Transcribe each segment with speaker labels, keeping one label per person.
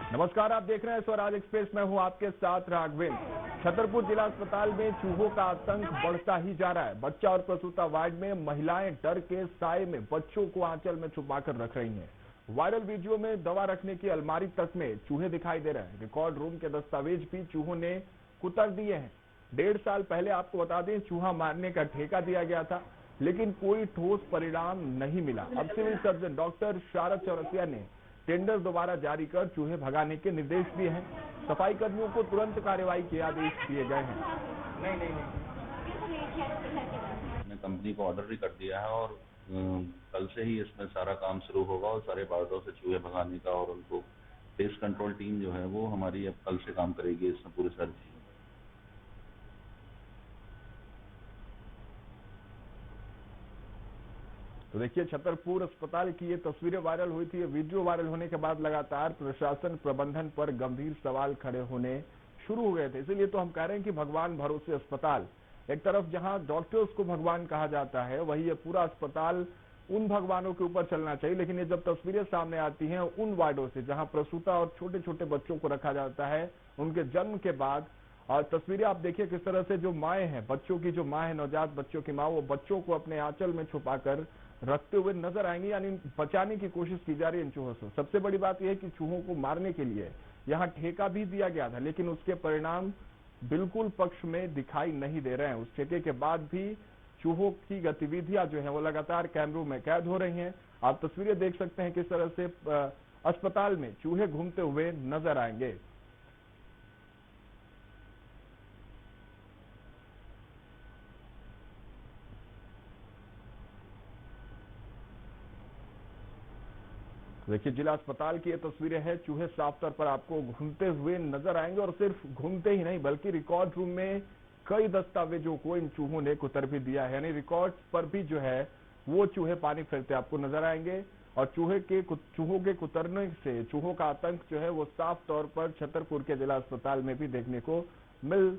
Speaker 1: नमस्कार, आप देख रहे हैं स्वराज एक्सप्रेस। मैं हूं आपके साथ राघवेंद्र। छतरपुर जिला अस्पताल में चूहों का आतंक बढ़ता ही जा रहा है। बच्चा और प्रसूता वार्ड में महिलाएं डर के साए में बच्चों को आंचल में छुपाकर रख रही हैं। वायरल वीडियो में दवा रखने की अलमारी तक में चूहे दिखाई दे रहे हैं। रिकॉर्ड रूम के दस्तावेज भी चूहों ने कुतर दिए हैं। 1.5 साल पहले आपको बता दें, चूहा मारने का ठेका दिया गया था, लेकिन कोई ठोस परिणाम नहीं मिला। अब सिविल सर्जन डॉक्टर शारद चौरसिया ने टेंडर दोबारा जारी कर चूहे भगाने के निर्देश दिए हैं। सफाई कर्मियों को तुरंत कार्रवाई के आदेश दिए गए हैं।
Speaker 2: हमने कंपनी को ऑर्डर भी कर दिया है और कल से ही इसमें सारा काम शुरू होगा और सारे वार्डों से चूहे भगाने का, और उनको पेस्ट कंट्रोल टीम जो है वो हमारी अब कल से काम करेगी इसमें पूरे सर्च।
Speaker 1: तो देखिए, छतरपुर अस्पताल की ये तस्वीरें वायरल हुई थी। ये वीडियो वायरल होने के बाद लगातार प्रशासन प्रबंधन पर गंभीर सवाल खड़े होने शुरू हो गए थे। इसीलिए तो हम कह रहे हैं कि भगवान भरोसे अस्पताल। एक तरफ जहां डॉक्टर्स को भगवान कहा जाता है, वही ये पूरा अस्पताल उन भगवानों के ऊपर चलना चाहिए। लेकिन ये जब तस्वीरें सामने आती हैं उन वार्डों से जहां प्रसूता और छोटे छोटे बच्चों को रखा जाता है उनके जन्म के बाद, और तस्वीरें आप देखिए किस तरह से जो माएँ हैं, बच्चों की जो माँ है, नवजात बच्चों की माँ, वो बच्चों को अपने आंचल में छुपाकर रखते हुए नजर आएंगे। यानी बचाने की कोशिश की जा रही है इन चूहों से। सबसे बड़ी बात यह है कि चूहों को मारने के लिए यहाँ ठेका भी दिया गया था, लेकिन उसके परिणाम बिल्कुल पक्ष में दिखाई नहीं दे रहे हैं। उस ठेके के बाद भी चूहों की गतिविधियां जो है वो लगातार कैमरों में कैद हो रही हैं। आप तस्वीरें देख सकते हैं किस तरह से अस्पताल में चूहे घूमते हुए नजर आएंगे। देखिए, जिला अस्पताल की ये तस्वीरें हैं। चूहे साफ तौर पर आपको घूमते हुए नजर आएंगे, और सिर्फ घूमते ही नहीं बल्कि रिकॉर्ड रूम में कई दस्तावेजों को इन चूहों ने कुतर भी दिया है। यानी रिकॉर्ड पर भी जो है वो चूहे पानी फिरते आपको नजर आएंगे। और चूहों के कुतरने से चूहों का आतंक जो है वो साफ तौर पर छतरपुर के जिला अस्पताल में भी देखने को मिल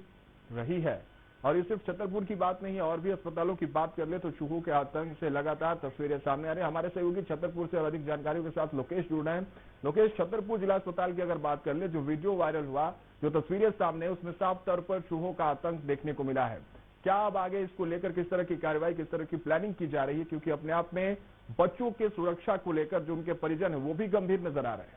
Speaker 1: रही है। और ये सिर्फ छतरपुर की बात नहीं है, और भी अस्पतालों की बात कर ले तो चूहों के आतंक से लगातार तस्वीरें सामने आ रही है। हमारे सहयोगी छतरपुर से और अधिक जानकारियों के साथ लोकेश जुड़ रहे हैं। लोकेश, छतरपुर जिला अस्पताल की अगर बात कर ले, जो वीडियो वायरल हुआ, जो तस्वीरें सामने, उसमें साफ तौर पर चूहों का आतंक देखने को मिला है। क्या अब आगे इसको लेकर किस तरह की कार्रवाई, किस तरह की प्लानिंग की जा रही है? क्योंकि अपने आप में बच्चों के सुरक्षा को लेकर जो उनके परिजन है वो भी गंभीर नजर आ रहे हैं।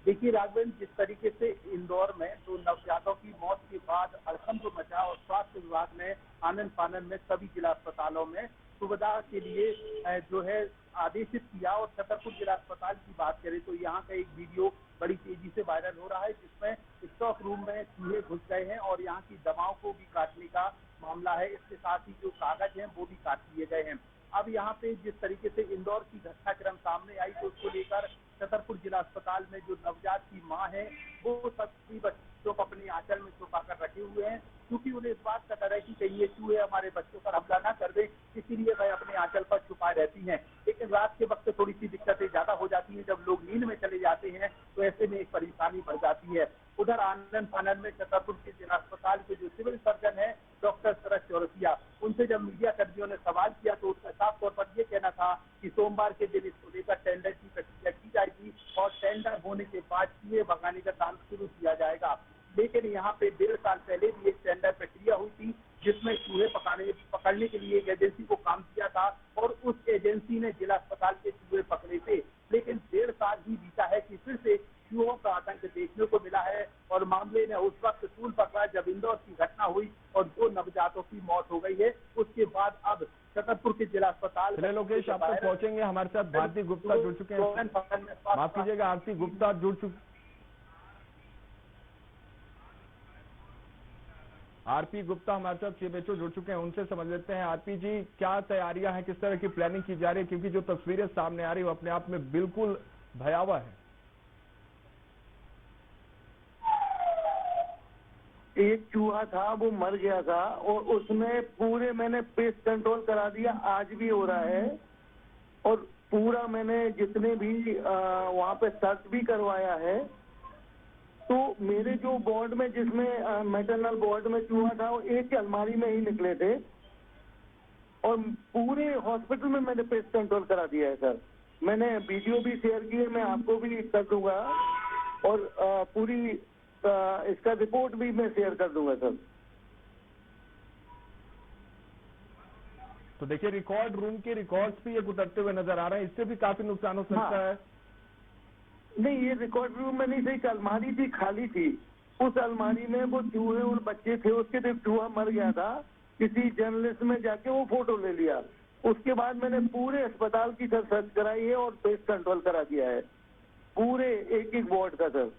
Speaker 3: देखिए राघवेंद्र, जिस तरीके से इंदौर में तो नवजातों की मौत के बाद हड़कंप मचा और स्वास्थ्य विभाग ने आनन फानन में सभी जिला अस्पतालों में सुविधा के लिए जो है आदेशित किया। और छतरपुर जिला अस्पताल की बात करें तो यहाँ का एक वीडियो बड़ी तेजी से वायरल हो रहा है, जिसमें स्टॉक रूम में चूहे घुस गए हैं और यहाँ की दवाओं को भी काटने का मामला है। इसके साथ ही जो कागज हैं वो भी काट लिए गए हैं। अब यहाँ पे जिस तरीके से इंदौर की घटनाक्रम सामने आई तो उसको लेकर छतरपुर जिला अस्पताल में जो नवजात की मां है वो सभी बच्चों को अपने आंचल में छुपाकर रखे हुए हैं, क्योंकि उन्हें इस बात का डर है कि कहीं ये चूहे हमारे बच्चों पर हमला ना कर दे, इसीलिए वह अपने आंचल पर छुपाए रहती हैं। लेकिन रात के वक्त थोड़ी सी दिक्कतें ज्यादा हो जाती हैं, जब लोग नींद में चले जाते हैं तो ऐसे में एक परेशानी बढ़ जाती है। उधर आनन फानन में छतरपुर के जिला अस्पताल के जो सिविल सर्जन है डॉक्टर शरद चौरसिया, उनसे जब मीडिया कर्मियों ने सवाल किया तो उसका साफ तौर पर यह कहना था कि सोमवार के दिन इसको लेकर टेंडर की प्रक्रिया की जाएगी और टेंडर होने के बाद चूहे भगाने का काम शुरू किया जाएगा। लेकिन यहाँ पे 1.5 साल पहले भी एक टेंडर प्रक्रिया हुई थी, जिसमें चूहे पकड़ने के लिए एक एजेंसी को काम किया था और उस एजेंसी ने जिला अस्पताल के चूहे पकड़े थे। लेकिन 1.5 साल ही बीता है कि फिर से चूहों का आतंक देखने को मिला है। और मामले ने उस वक्त तूल पकड़ा जब इंदौर की घटना हुई और 2 नवजातों की मौत हो गई है। उसके बाद अब छतरपुर के जिला अस्पताल
Speaker 1: चलिए लोकेश, आप तक पहुंचेंगे। हमारे साथ भारती गुप्ता जुड़ चुके हैं। माफ कीजिएगा, आरती गुप्ता जुड़ चुके आरपी गुप्ता हमारे साथ सीएमएचओ जुड़ चुके हैं, उनसे समझ लेते हैं। आरपी जी, क्या तैयारियां हैं, किस तरह की प्लानिंग की जा रही है? क्योंकि जो तस्वीरें सामने आ रही है वो अपने आप में बिल्कुल भयावह है।
Speaker 4: एक चूहा था वो मर गया था और उसमें पूरे मैंने पेस्ट कंट्रोल करा दिया, आज भी हो रहा है। और पूरा मैंने जितने भी वहाँ पे सर्च भी करवाया है। तो मेरे जो वार्ड में, जिसमें मैटरनल वार्ड में चूहा था, वो एक अलमारी में ही निकले थे और पूरे हॉस्पिटल में मैंने पेस्ट कंट्रोल करा दिया है सर। मैंने वीडियो भी शेयर की है, मैं आपको भी कर दूंगा और पूरी इसका रिपोर्ट भी मैं शेयर कर दूंगा सर।
Speaker 1: तो देखिए रिकॉर्ड रूम के रिकॉर्ड्स भी ये उतरते हुए नजर आ रहे हैं, इससे भी काफी नुकसान हो सकता है।
Speaker 4: नहीं, ये रिकॉर्ड रूम में नहीं थी, एक अलमारी थी, खाली थी। उस अलमारी में वो चूहे और बच्चे थे, उसके जब चूहा मर गया था, किसी जर्नलिस्ट में जाके वो फोटो ले लिया। उसके बाद मैंने पूरे अस्पताल की सर सर्च कराई है और पेस्ट कंट्रोल करा दिया है, पूरे एक एक वार्ड का सर।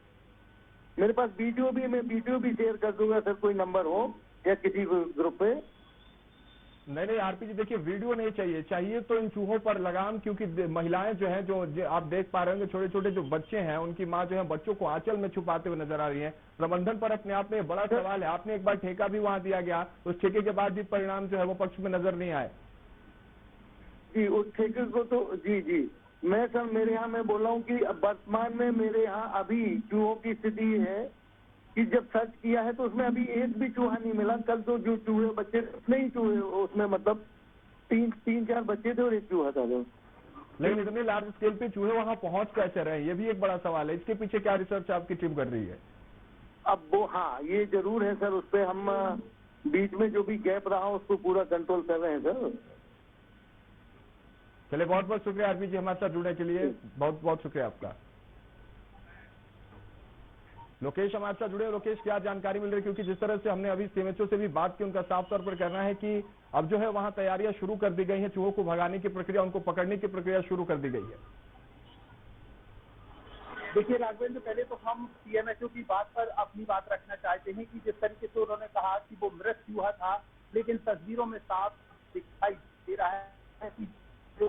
Speaker 4: मेरे पास वीडियो भी, मैं वीडियो भी शेयर कर दूंगा सर, कोई नंबर हो या किसी ग्रुप पे।
Speaker 1: नहीं आरपी जी, देखिए वीडियो नहीं चाहिए, चाहिए तो इन चूहों पर लगाम, क्योंकि महिलाएं जो हैं, जो आप देख पा रहे होंगे, छोटे छोटे जो बच्चे हैं, उनकी माँ जो है बच्चों को आंचल में छुपाते हुए नजर आ रही है। प्रबंधन पर अपने आप में बड़ा सवाल है। आपने एक बार ठेका भी वहां दिया गया, उस ठेके के बाद भी परिणाम जो है वो पक्ष में नजर नहीं आए।
Speaker 4: जी, उस ठेके को तो जी मैं सर, मेरे यहाँ मैं बोल रहा हूँ कि वर्तमान में मेरे यहाँ अभी चूहों की स्थिति है कि जब सर्च किया है तो उसमें अभी एक भी चूहा नहीं मिला। कल तो जो चूहे बच्चे नहीं, चूहे उसमें मतलब तीन चार बच्चे थे और एक चूहा था।
Speaker 1: लेकिन इतने लार्ज स्केल पे चूहे वहां पहुंच कैसे रहे, ये भी एक बड़ा सवाल है। इसके पीछे क्या रिसर्च आपकी टीम कर रही है?
Speaker 4: अब वो ये जरूर है सर, उस पर हम बीच में जो भी गैप रहा उसको पूरा कंट्रोल कर रहे हैं सर।
Speaker 1: चलिए, बहुत बहुत शुक्रिया आरपी जी हमारे साथ जुड़ने के लिए, बहुत बहुत शुक्रिया आपका। लोकेश हमारे साथ जुड़े। लोकेश, क्या जानकारी मिल रही है? क्योंकि जिस तरह से हमने अभी सीएमएचओ से भी बात की, उनका साफ तौर पर कहना है कि अब जो है वहां तैयारियां शुरू कर दी गई हैं, चूहों को भगाने की प्रक्रिया, उनको पकड़ने की प्रक्रिया शुरू कर दी गई है।
Speaker 3: देखिए राघवेंद्र, पहले तो हम सीएमएचओ की बात पर अपनी बात रखना चाहते हैं कि जिस तरीके से उन्होंने कहा कि वो मृत चूहा था, लेकिन तस्वीरों में साफ दिखाई दे रहा है कि जो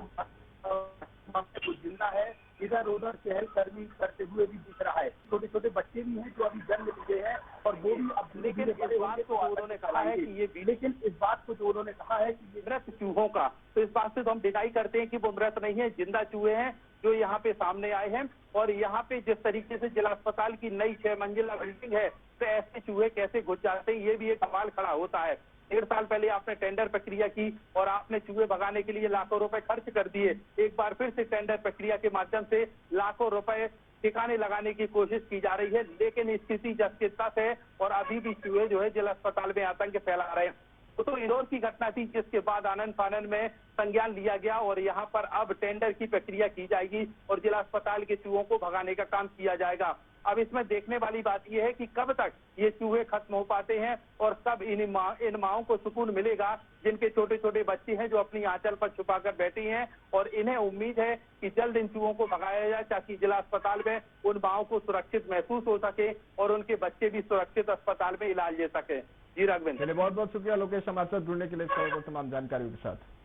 Speaker 3: जिंदा है, इधर उधर चहलकदमी करते हुए भी दिख रहा है। छोटे छोटे बच्चे भी हैं जो अभी जन्म लिए हैं और वो भी अब, लेकिन इस बात को उन्होंने कहा है कि ये, लेकिन इस बात को जो उन्होंने कहा है कि ये मृत चूहों का, तो इस बात से तो हम डिनाई करते हैं कि वो मृत नहीं है, जिंदा चूहे हैं जो यहाँ पे सामने आए हैं। और यहाँ पे जिस तरीके से जिला अस्पताल की नई 6 मंजिला बिल्डिंग है, तो ऐसे चूहे कैसे घुस जाते हैं, ये भी एक सवाल खड़ा होता है। 1.5 साल पहले आपने टेंडर प्रक्रिया की और आपने चूहे भगाने के लिए लाखों रुपए खर्च कर दिए। एक बार फिर से टेंडर प्रक्रिया के माध्यम से लाखों रुपए ठिकाने लगाने की कोशिश की जा रही है, लेकिन स्थिति जस की तस है और अभी भी चूहे जो है जिला अस्पताल में आतंक फैला रहे हैं। तो इंदौर की घटना थी, जिसके बाद आनन फानन में संज्ञान लिया गया और यहाँ पर अब टेंडर की प्रक्रिया की जाएगी और जिला अस्पताल के चूहों को भगाने का काम किया जाएगा। अब इसमें देखने वाली बात यह है कि कब तक ये चूहे खत्म हो पाते हैं और कब इन माओं को सुकून मिलेगा, जिनके छोटे छोटे बच्चे हैं जो अपनी आंचल पर छुपाकर बैठी हैं। और इन्हें उम्मीद है कि जल्द इन चूहों को भगाया जाए ताकि जिला अस्पताल में उन माओं को सुरक्षित महसूस हो सके और उनके बच्चे भी सुरक्षित अस्पताल में इलाज ले सके। जी राघवेंद्र।
Speaker 1: चलिए, बहुत बहुत शुक्रिया लोकेश हमारे साथ जुड़ने के लिए, इस तमाम जानकारियों के साथ।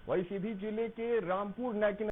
Speaker 1: वही सीधी जिले के रामपुर नैकी